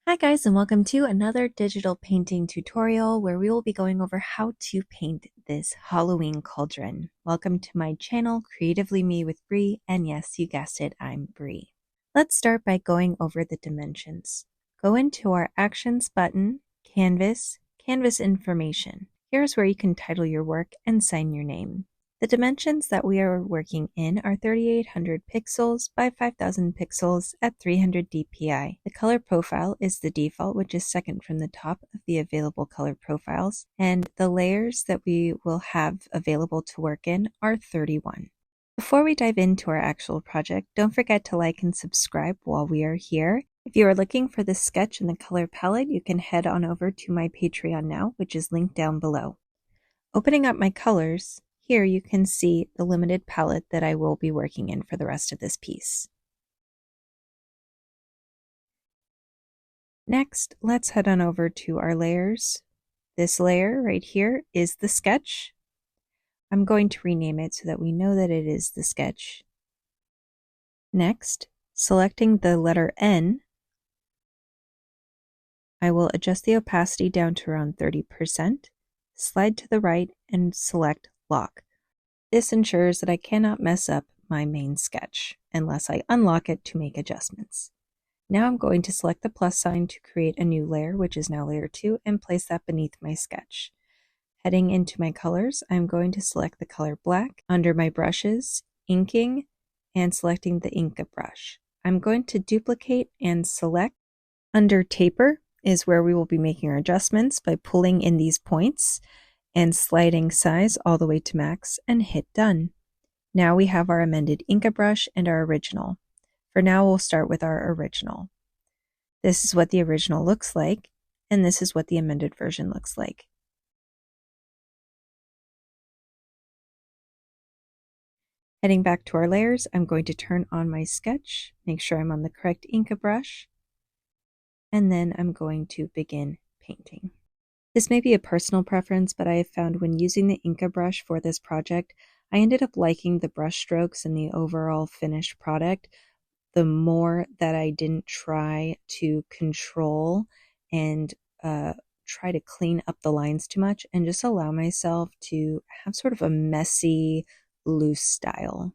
Hi guys, and welcome to another digital painting tutorial where we will be going over how to paint this Halloween cauldron. Welcome to my channel, Creatively Me with Bree, and yes, you guessed it, I'm Bree. Let's start by going over the dimensions. Go into our Actions button, Canvas, Canvas Information. Here's where you can title your work and sign your name. The dimensions that we are working in are 3800 pixels by 5000 pixels at 300 dpi. The color profile is the default, which is second from the top of the available color profiles, and the layers that we will have available to work in are 31. Before we dive into our actual project, don't forget to like and subscribe while we are here. If you are looking for the sketch and the color palette, you can head on over to my Patreon now, which is linked down below. Opening up my colors, here you can see the limited palette that I will be working in for the rest of this piece. Next, let's head on over to our layers. This layer right here is the sketch. I'm going to rename it so that we know that it is the sketch. Next, selecting the letter N, I will adjust the opacity down to around 30%, slide to the right, and select Lock. This ensures that I cannot mess up my main sketch unless I unlock it to make adjustments. Now I'm going to select the plus sign to create a new layer, which is now layer 2, and place that beneath my sketch. Heading into my colors, I'm going to select the color black under my brushes, inking, and selecting the Inka brush. I'm going to duplicate and select. Under taper is where we will be making our adjustments by pulling in these points and sliding size all the way to max and hit done. Now we have our amended Inka brush and our original. For now, we'll start with our original. This is what the original looks like, and this is what the amended version looks like. Heading back to our layers, I'm going to turn on my sketch, make sure I'm on the correct Inka brush, and then I'm going to begin painting. This may be a personal preference, but I have found when using the Inka brush for this project, I ended up liking the brush strokes and the overall finished product the more that I didn't try to control and try to clean up the lines too much and just allow myself to have sort of a messy, loose style.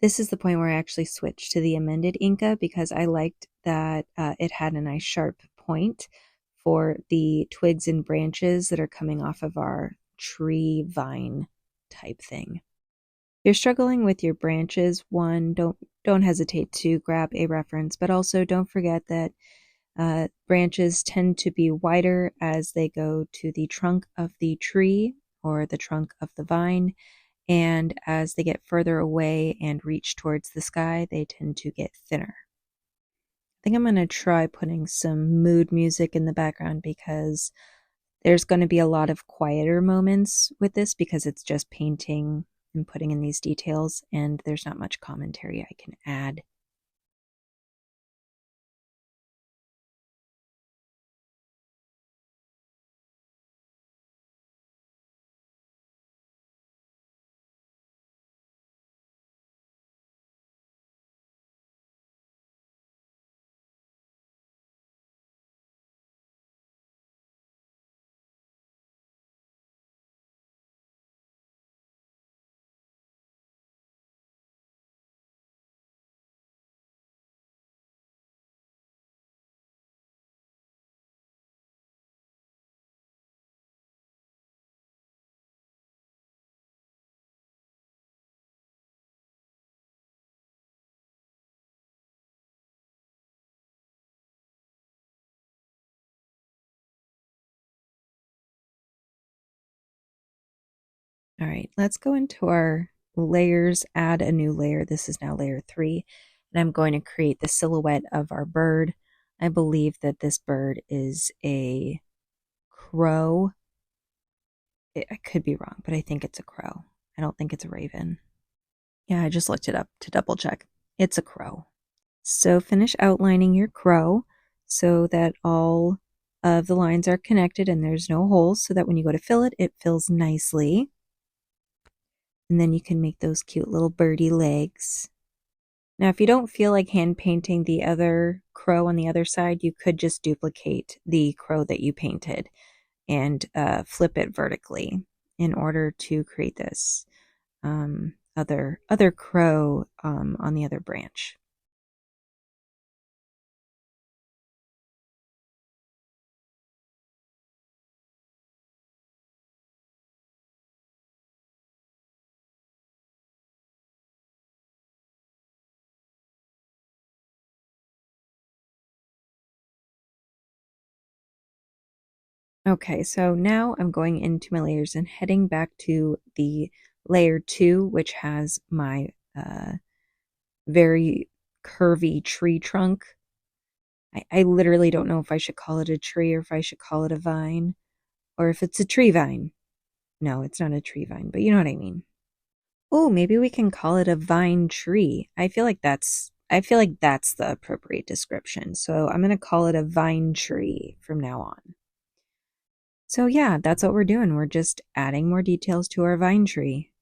This is the point where I actually switched to the amended Inka because I liked that it had a nice sharp point for the twigs and branches that are coming off of our tree vine type thing. If you're struggling with your branches, one, don't hesitate to grab a reference, but also don't forget that branches tend to be wider as they go to the trunk of the tree or the trunk of the vine, and as they get further away and reach towards the sky, they tend to get thinner. I think I'm going to try putting some mood music in the background because there's going to be a lot of quieter moments with this because it's just painting and putting in these details, and there's not much commentary I can add. All right, let's go into our layers, add a new layer. This is now layer 3, and I'm going to create the silhouette of our bird. I believe that this bird is a crow. I could be wrong, but I think it's a crow. I don't think it's a raven. Yeah, I just looked it up to double check. It's a crow. So finish outlining your crow so that all of the lines are connected and there's no holes, so that when you go to fill it, it fills nicely. And then you can make those cute little birdie legs. Now, if you don't feel like hand painting the other crow on the other side, you could just duplicate the crow that you painted and flip it vertically in order to create this other crow on the other branch. Okay, so now I'm going into my layers and heading back to the layer 2, which has my very curvy tree trunk. I literally don't know if I should call it a tree or if I should call it a vine, or if it's a tree vine. No, it's not a tree vine, but you know what I mean. Oh, maybe we can call it a vine tree. I feel like that's the appropriate description. So I'm going to call it a vine tree from now on. So yeah, that's what we're doing. We're just adding more details to our vine tree.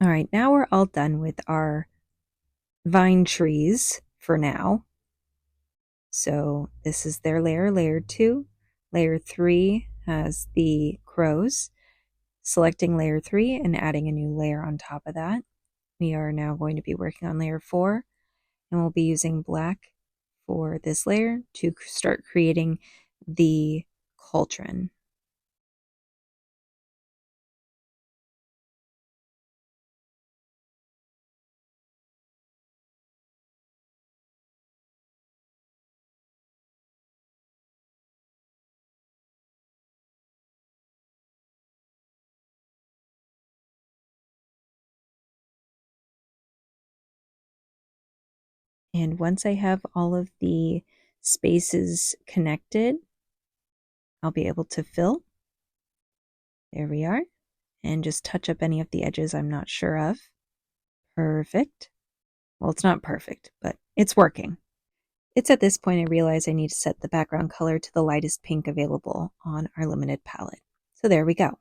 All right, now we're all done with our vine trees for now. So this is their layer 2. Layer 3 has the crows. Selecting layer 3 and adding a new layer on top of that. We are now going to be working on layer 4, and we'll be using black for this layer to start creating the cauldron. And once I have all of the spaces connected, I'll be able to fill. There we are. And just touch up any of the edges I'm not sure of. Perfect. Well, it's not perfect, but it's working. It's at this point I realize I need to set the background color to the lightest pink available on our limited palette. So there we go.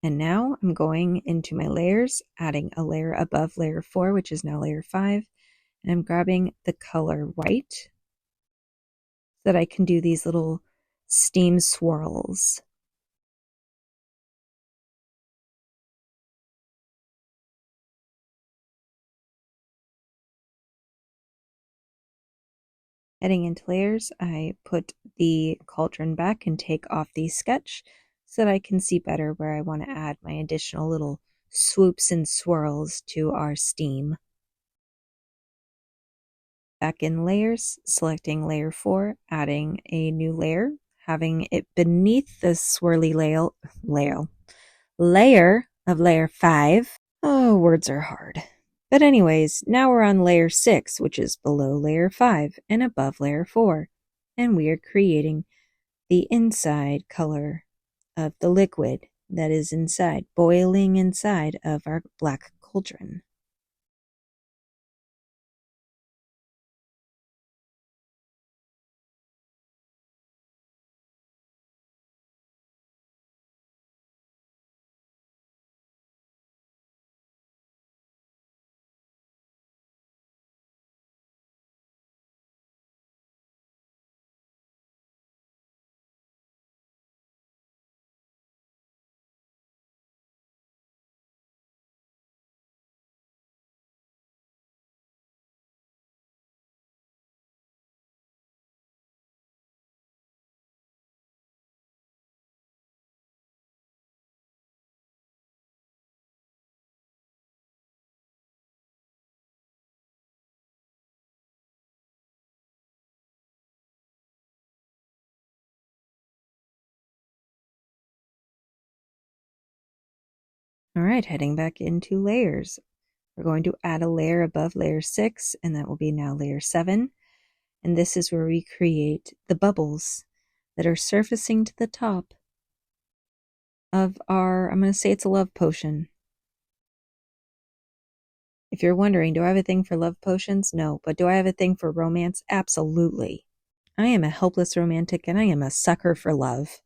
And now I'm going into my layers, adding a layer above layer 4, which is now layer 5, and I'm grabbing the color white so that I can do these little steam swirls. Heading into layers, I put the cauldron back and take off the sketch so that I can see better where I want to add my additional little swoops and swirls to our steam. Back in layers, selecting layer 4, adding a new layer, having it beneath the swirly layer of layer 5. Oh, words are hard. But anyways, now we're on layer 6, which is below layer 5 and above layer 4. And we are creating the inside color of the liquid that is inside, boiling inside of our black cauldron. All right, heading back into layers. We're going to add a layer above layer 6, and that will be now layer 7. And this is where we create the bubbles that are surfacing to the top of our, I'm going to say it's a love potion. If you're wondering, do I have a thing for love potions? No. But do I have a thing for romance? Absolutely. I am a helpless romantic and I am a sucker for love.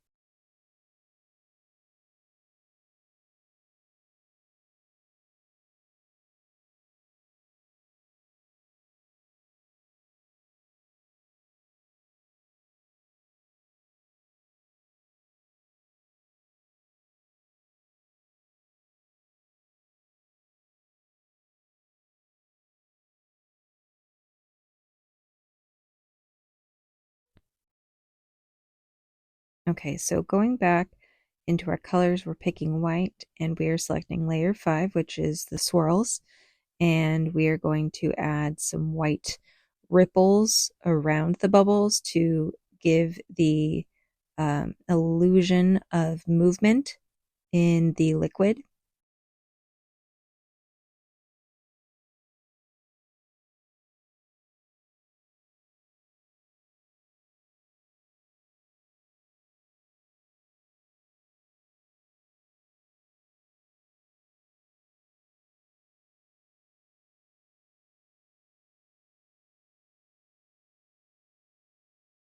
Okay, so going back into our colors, we're picking white and we are selecting layer 5, which is the swirls. And we are going to add some white ripples around the bubbles to give the illusion of movement in the liquid.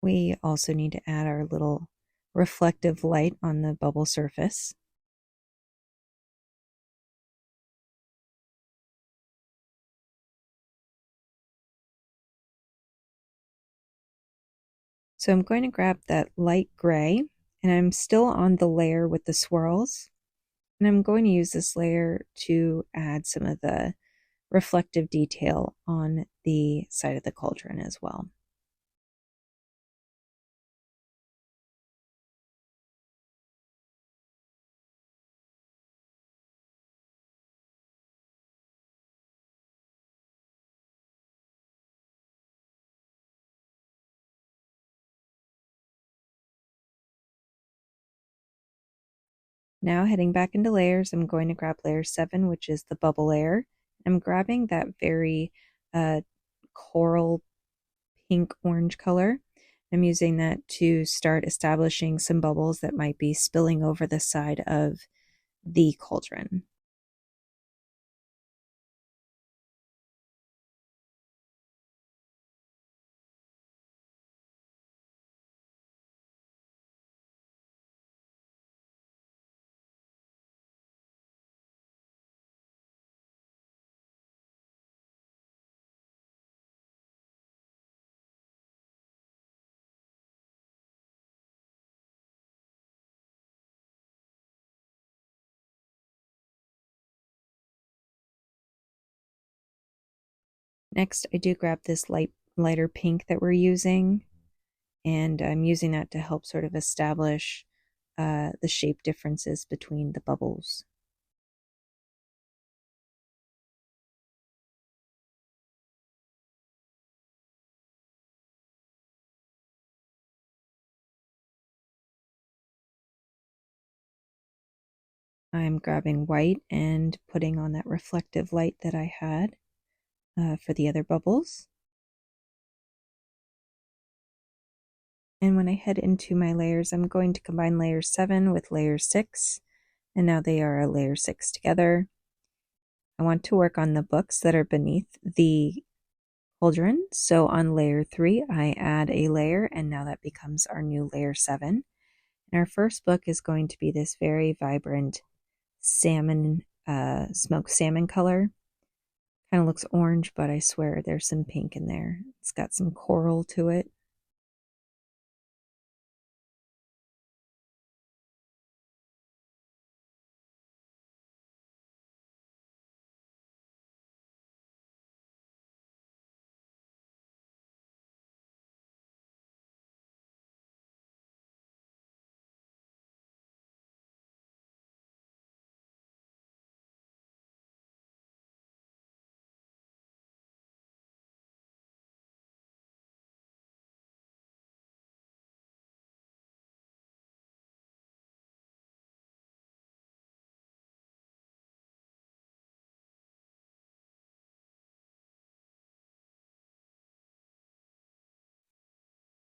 We also need to add our little reflective light on the bubble surface. So I'm going to grab that light gray, and I'm still on the layer with the swirls. And I'm going to use this layer to add some of the reflective detail on the side of the cauldron as well. Now heading back into layers, I'm going to grab layer 7, which is the bubble layer, I'm grabbing that very coral pink orange color. I'm using that to start establishing some bubbles that might be spilling over the side of the cauldron. Next, I do grab this lighter pink that we're using, and I'm using that to help sort of establish the shape differences between the bubbles. I'm grabbing white and putting on that reflective light that I had for the other bubbles. And when I head into my layers, I'm going to combine layer 7 with layer 6, and now they are a layer 6 together. I want to work on the books that are beneath the cauldron. So on layer 3, I add a layer, and now that becomes our new layer 7. And our first book is going to be this very vibrant salmon, smoked salmon color. Kind of looks orange, but I swear there's some pink in there. It's got some coral to it.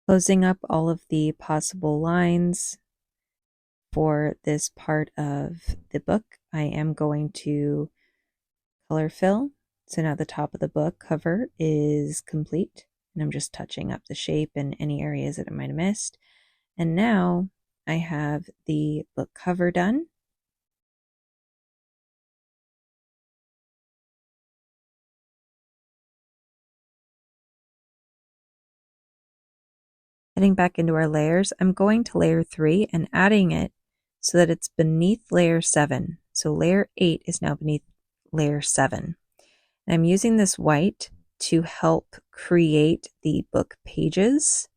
Closing up all of the possible lines for this part of the book, I am going to color fill. So now the top of the book cover is complete, and I'm just touching up the shape and any areas that I might have missed. And now I have the book cover done. Heading back into our layers, I'm going to layer 3 and adding it so that it's beneath layer 7. So layer 8 is now beneath layer 7. And I'm using this white to help create the book pages.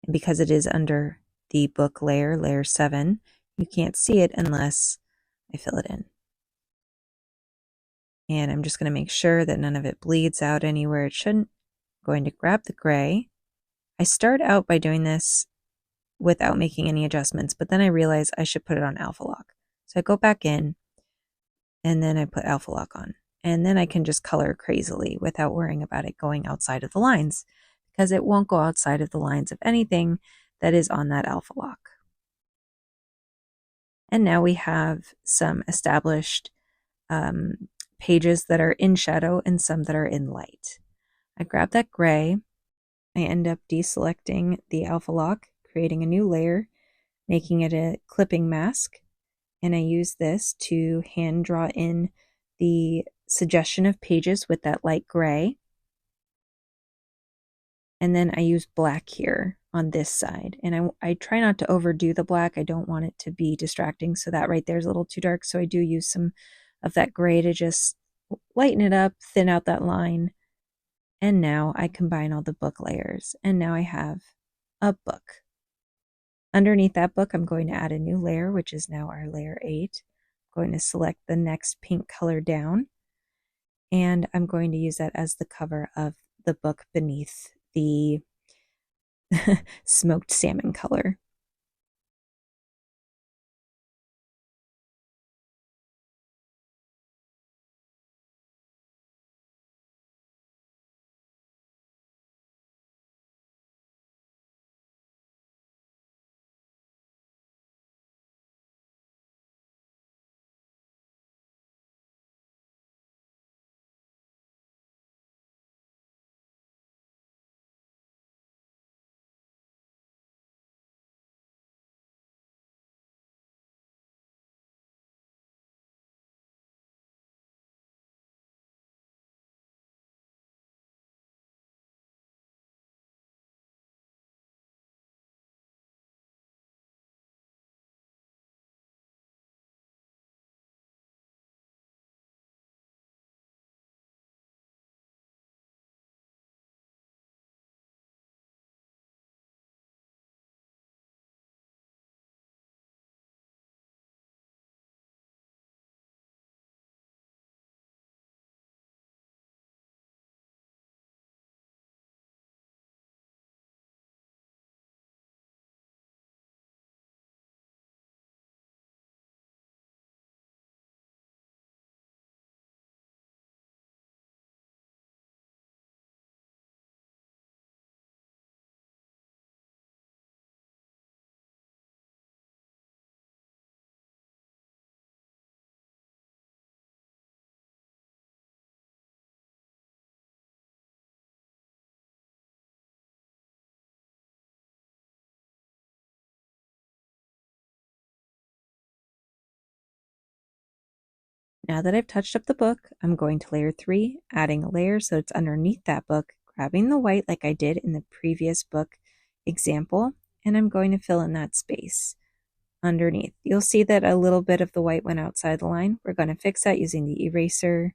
And because it is under the book layer, layer 7, you can't see it unless I fill it in. And I'm just going to make sure that none of it bleeds out anywhere it shouldn't. I'm going to grab the gray. I start out by doing this without making any adjustments, but then I realize I should put it on alpha lock. So I go back in and then I put alpha lock on. And then I can just color crazily without worrying about it going outside of the lines, because it won't go outside of the lines of anything that is on that alpha lock. And now we have some established pages that are in shadow and some that are in light. I grab that gray. I end up deselecting the alpha lock, creating a new layer, making it a clipping mask. And I use this to hand draw in the suggestion of pages with that light gray. And then I use black here on this side. And I try not to overdo the black. I don't want it to be distracting. So that right there is a little too dark. So I do use some of that gray to just lighten it up, thin out that line. And now I combine all the book layers. And now I have a book. Underneath that book, I'm going to add a new layer, which is now our layer 8. I'm going to select the next pink color down. And I'm going to use that as the cover of the book beneath the smoked salmon color. Now that I've touched up the book, I'm going to layer 3, adding a layer so it's underneath that book, grabbing the white like I did in the previous book example, and I'm going to fill in that space underneath. You'll see that a little bit of the white went outside the line. We're going to fix that using the eraser.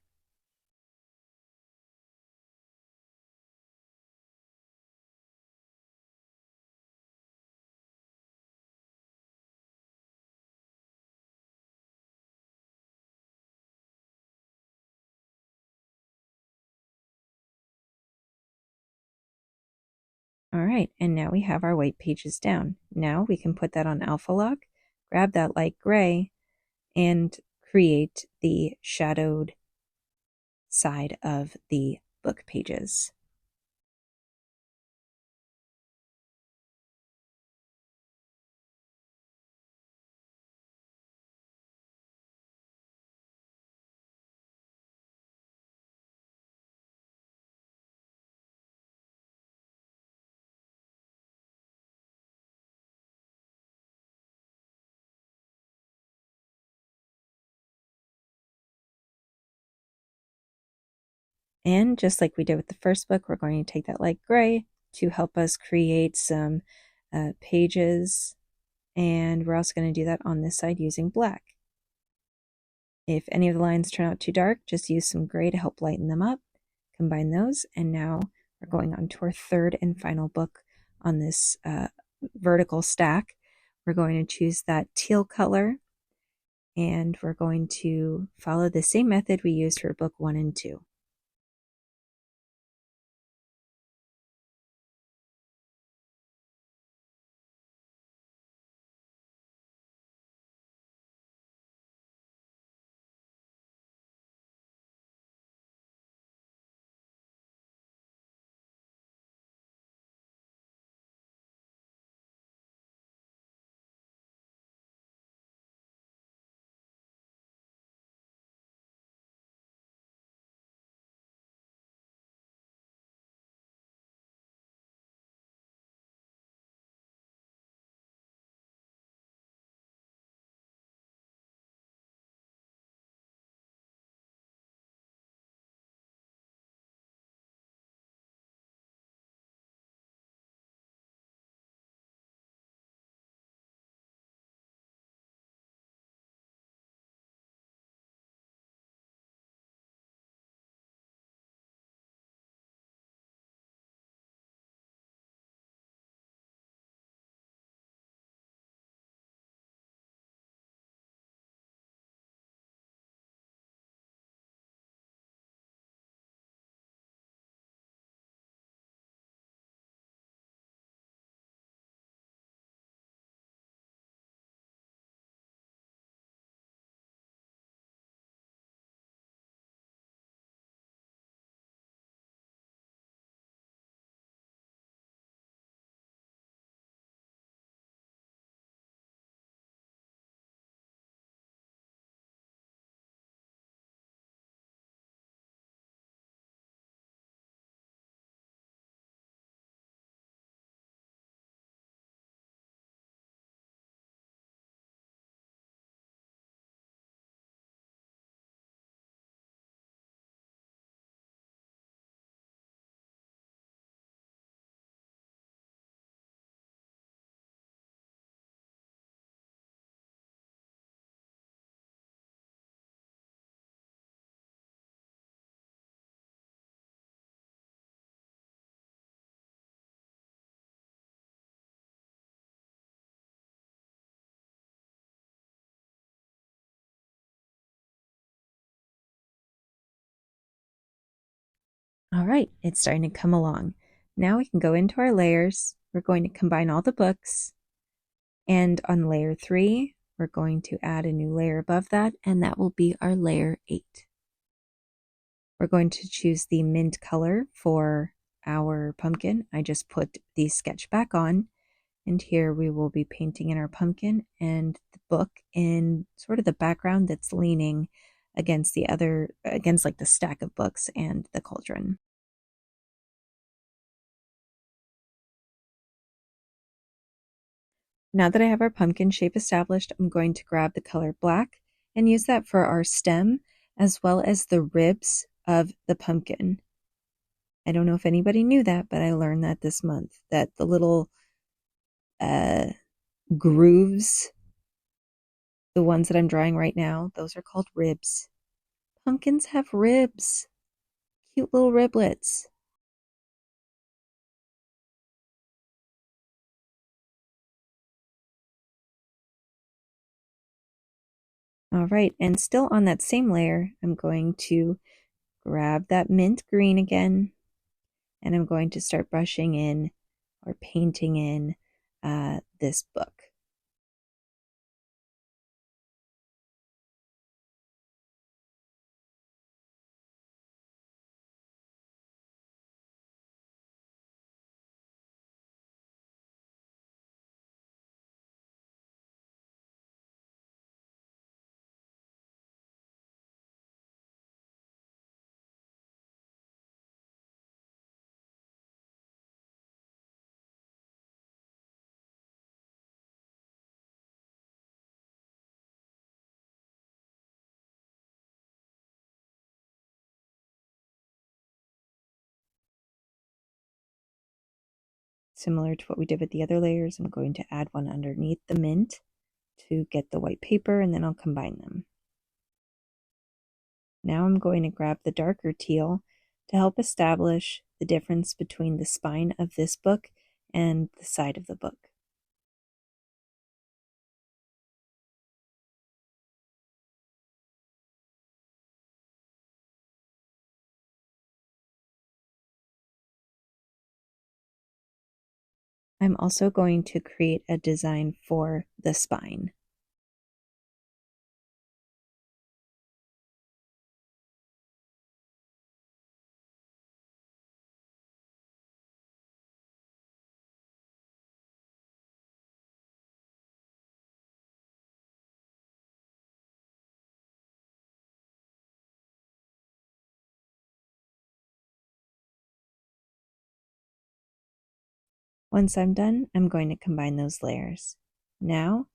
All right, and now we have our white pages down. Now we can put that on alpha lock, grab that light gray, and create the shadowed side of the book pages. And just like we did with the first book, we're going to take that light gray to help us create some pages. And we're also going to do that on this side using black. If any of the lines turn out too dark, just use some gray to help lighten them up. Combine those, and now we're going on to our third and final book on this vertical stack. We're going to choose that teal color, and we're going to follow the same method we used for book 1 and 2. All right, it's starting to come along. Now we can go into our layers. We're going to combine all the books. And on layer 3, we're going to add a new layer above that, and that will be our layer 8. We're going to choose the mint color for our pumpkin. I just put the sketch back on, and here we will be painting in our pumpkin and the book in sort of the background that's leaning against against like the stack of books and the cauldron. Now that I have our pumpkin shape established, I'm going to grab the color black and use that for our stem. as well as the ribs of the pumpkin. I don't know if anybody knew that, but I learned that this month, that the little uh, grooves, the ones that I'm drawing right now, those are called ribs. Pumpkins have ribs, cute little riblets. All right, and still on that same layer, I'm going to grab that mint green again, and I'm going to start brushing in or painting in this book. Similar to what we did with the other layers, I'm going to add one underneath the mint to get the white paper, and then I'll combine them. Now I'm going to grab the darker teal to help establish the difference between the spine of this book and the side of the book. I'm also going to create a design for the spine. Once I'm done, I'm going to combine those layers. Now,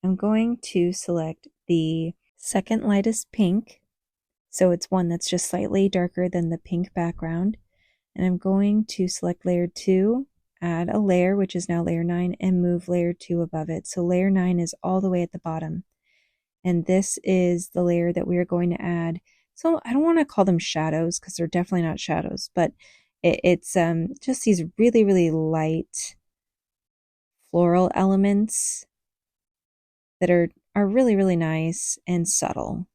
I'm going to select the second lightest pink, so it's one that's just slightly darker than the pink background, and I'm going to select layer 2, add a layer, which is now layer 9, and move layer 2 above it. So layer 9 is all the way at the bottom, and this is the layer that we are going to add. So I don't want to call them shadows because they're definitely not shadows, but it's just these really, really light floral elements that are really, really nice and subtle.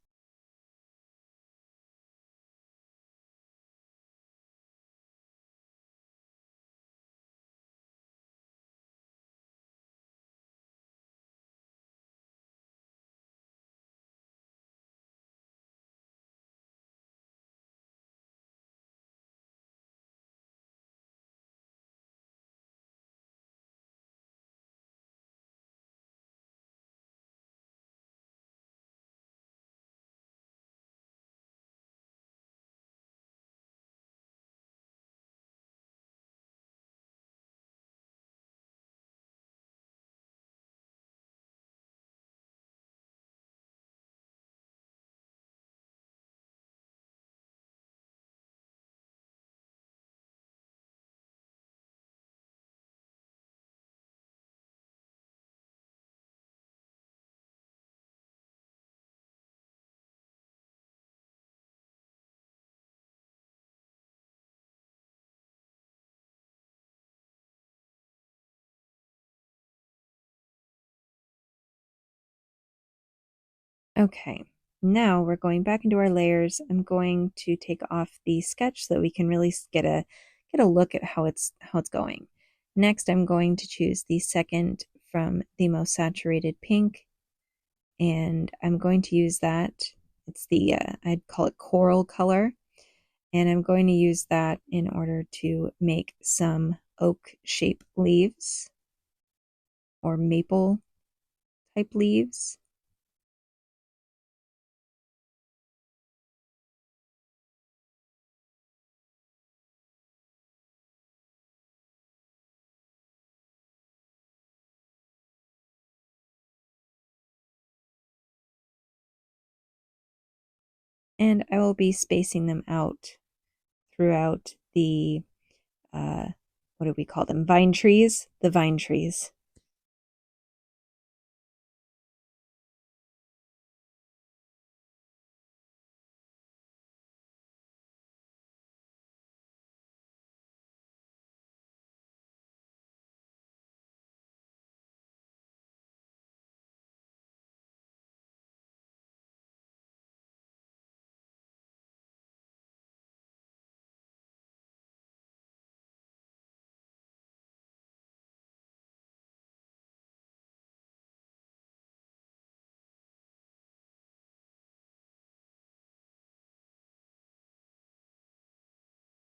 Okay, now we're going back into our layers. I'm going to take off the sketch so that we can really get a look at how it's going. Next, I'm going to choose the second from the most saturated pink, and I'm going to use that. It's the I'd call it coral color, and I'm going to use that in order to make some oak shape leaves or maple type leaves. And I will be spacing them out throughout the, what do we call them? Vine trees? The vine trees.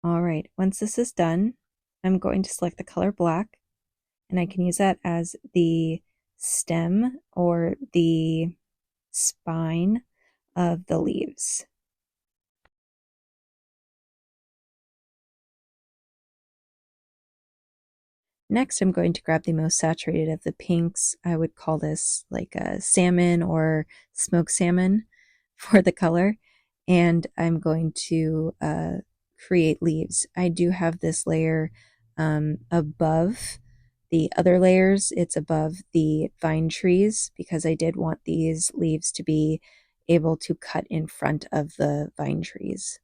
All right, once this is done, I'm going to select the color black, and I can use that as the stem or the spine of the leaves. Next, I'm going to grab the most saturated of the pinks. I would call this like a salmon or smoked salmon for the color. And I'm going to create leaves. I do have this layer above the other layers. It's above the vine trees because I did want these leaves to be able to cut in front of the vine trees.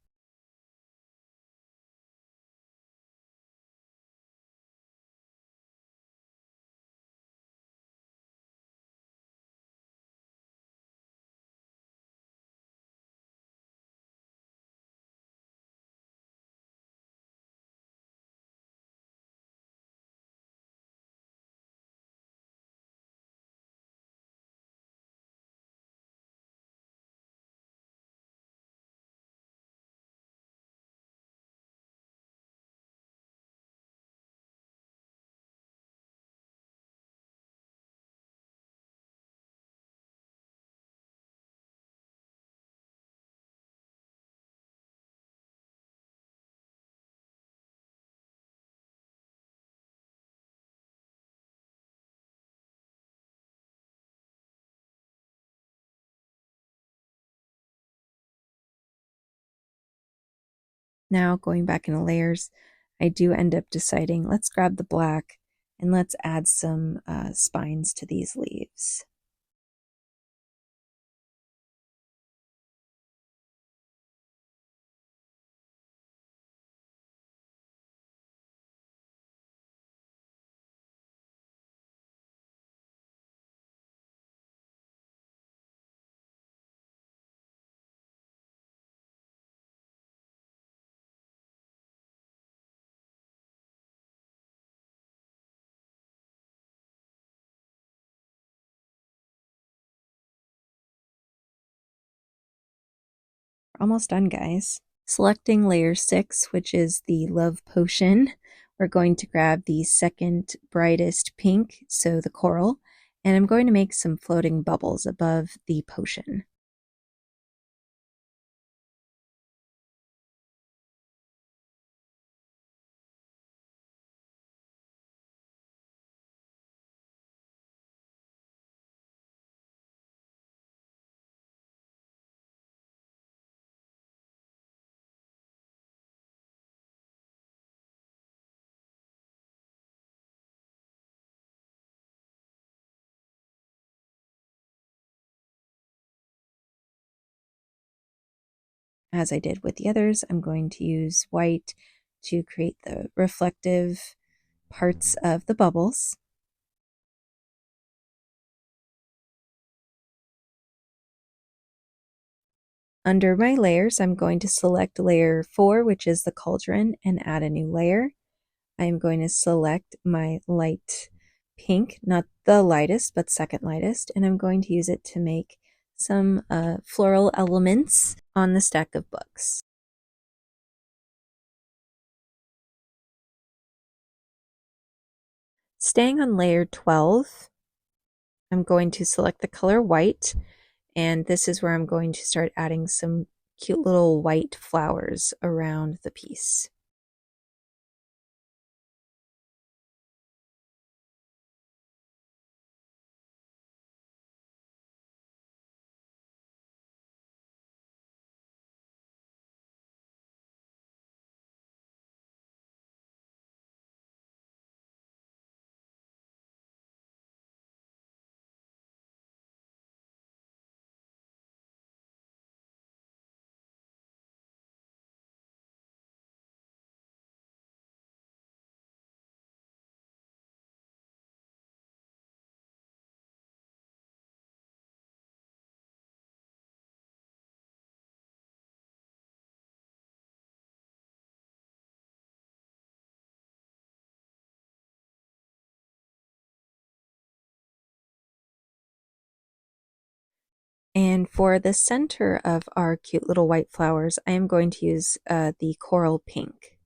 Now going back into layers, I do end up deciding, let's grab the black and let's add some spines to these leaves. We're almost done, guys. Selecting layer 6, which is the love potion, we're going to grab the second brightest pink, so the coral, and I'm going to make some floating bubbles above the potion. As I did with the others, I'm going to use white to create the reflective parts of the bubbles. Under my layers, I'm going to select layer 4, which is the cauldron, and add a new layer. I'm going to select my light pink, not the lightest, but second lightest, and I'm going to use it to make some floral elements on the stack of books. Staying on layer 12, I'm going to select the color white, and this is where I'm going to start adding some cute little white flowers around the piece. And for the center of our cute little white flowers, I am going to use the coral pink.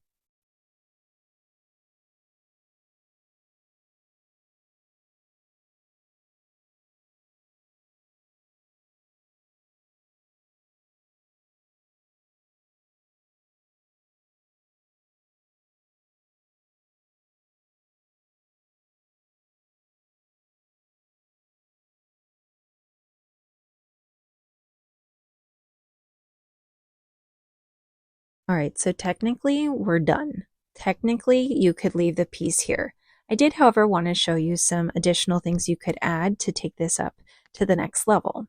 All right, so technically we're done. Technically, you could leave the piece here. I did, however, want to show you some additional things you could add to take this up to the next level.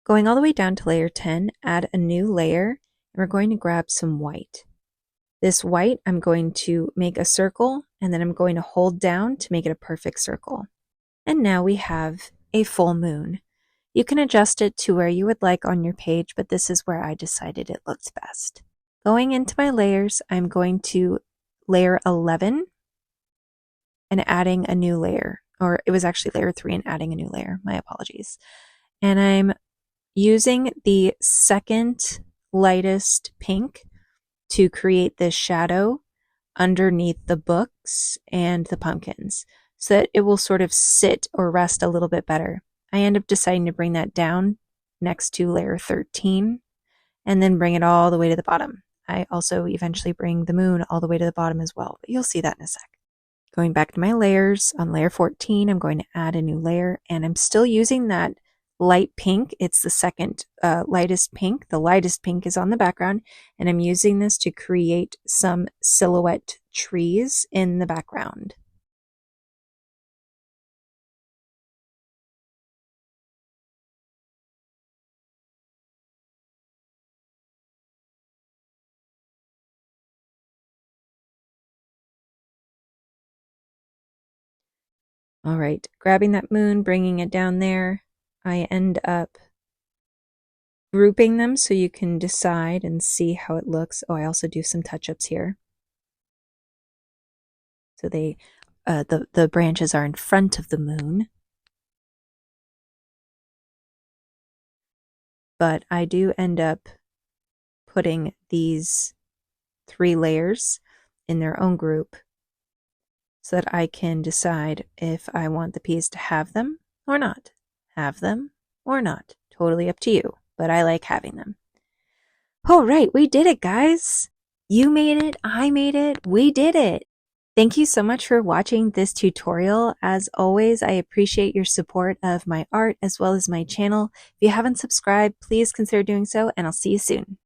Going all the way down to layer 10, add a new layer, and we're going to grab some white. This white, I'm going to make a circle, and then I'm going to hold down to make it a perfect circle. And now we have a full moon. You can adjust it to where you would like on your page, but this is where I decided it looked best. Going into my layers, I'm going to layer 11 and adding a new layer, or it was actually layer 3 and adding a new layer, my apologies. And I'm using the second lightest pink to create this shadow underneath the books and the pumpkins so that it will sort of sit or rest a little bit better. I end up deciding to bring that down next to layer 13 and then bring it all the way to the bottom. I also eventually bring the moon all the way to the bottom as well, but you'll see that in a sec. Going back to my layers, on layer 14, I'm going to add a new layer, and I'm still using that light pink. It's the second lightest pink. The lightest pink is on the background, and I'm using this to create some silhouette trees in the background. All right, grabbing that moon, bringing it down there, I end up grouping them so you can decide and see how it looks. Oh, I also do some touch-ups here. So they, the branches are in front of the moon. But I do end up putting these 3 layers in their own group so that I can decide if I want the piece to have them or not. Have them or not. Totally up to you, but I like having them. All right, we did it, guys. You made it, I made it, we did it. Thank you so much for watching this tutorial. As always, I appreciate your support of my art as well as my channel. If you haven't subscribed, please consider doing so, and I'll see you soon.